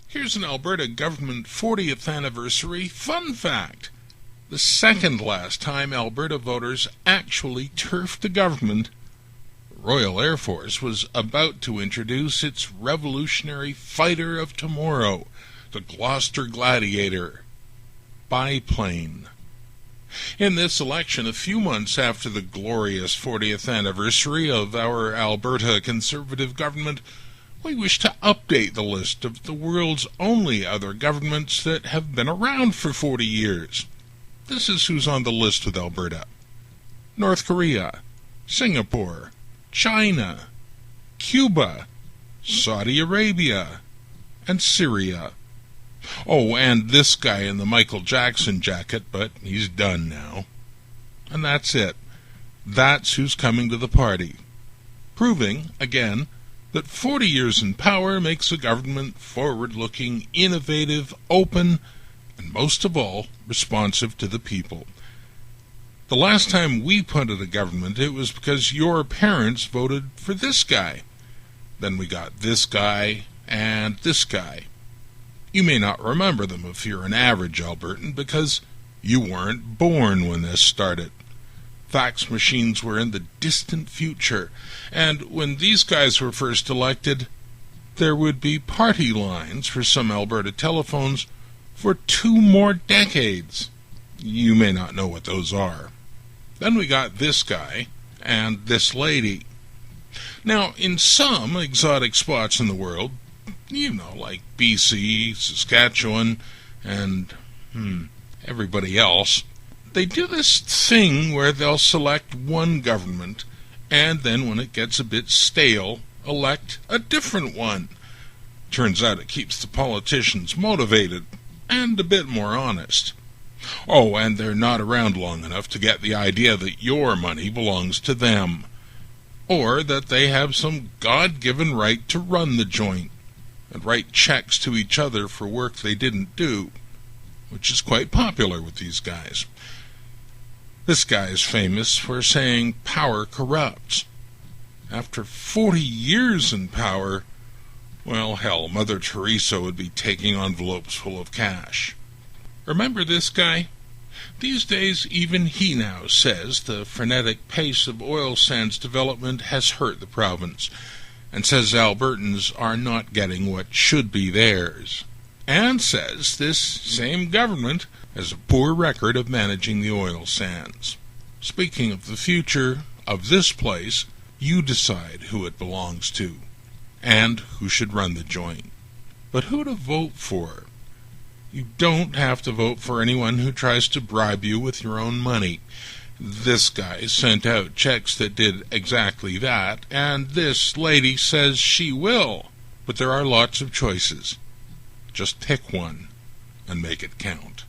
Here's an Alberta government 40th anniversary fun fact. The second last time Alberta voters actually turfed the government, the Royal Air Force was about to introduce its revolutionary fighter of tomorrow, the Gloucester Gladiator biplane. In this election, a few months after the glorious 40th anniversary of our Alberta Conservative government, we wish to update the list of the world's only other governments that have been around for 40 years. This is who's on the list with Alberta: North Korea, Singapore, China, Cuba, Saudi Arabia, and Syria. Oh, and this guy in the Michael Jackson jacket, but he's done now. And that's it. That's who's coming to the party. Proving, again, that 40 years in power makes a government forward-looking, innovative, open, and most of all, responsive to the people. The last time we punted a government, it was because your parents voted for this guy. Then we got this guy and this guy. You may not remember them if you're an average Albertan, because you weren't born when this started. Fax machines were in the distant future, and when these guys were first elected, there would be party lines for some Alberta telephones for 2 more decades. You may not know what those are. Then we got this guy and this lady. Now, in some exotic spots in the world, like BC, Saskatchewan, and everybody else, they do this thing where they'll select one government, and then when it gets a bit stale, elect a different one. Turns out it keeps the politicians motivated and a bit more honest. Oh, and they're not around long enough to get the idea that your money belongs to them, or that they have some God-given right to run the joint and write checks to each other for work they didn't do, which is quite popular with these guys. This guy is famous for saying power corrupts. After 40 years in power, well, hell, Mother Teresa would be taking envelopes full of cash. Remember this guy? These days, even he now says the frenetic pace of oil sands development has hurt the province, and says Albertans are not getting what should be theirs, and says this same government has a poor record of managing the oil sands. Speaking of the future of this place, you decide who it belongs to, and who should run the joint. But who to vote for? You don't have to vote for anyone who tries to bribe you with your own money. This guy sent out checks that did exactly that, and this lady says she will. But there are lots of choices. Just pick one and make it count.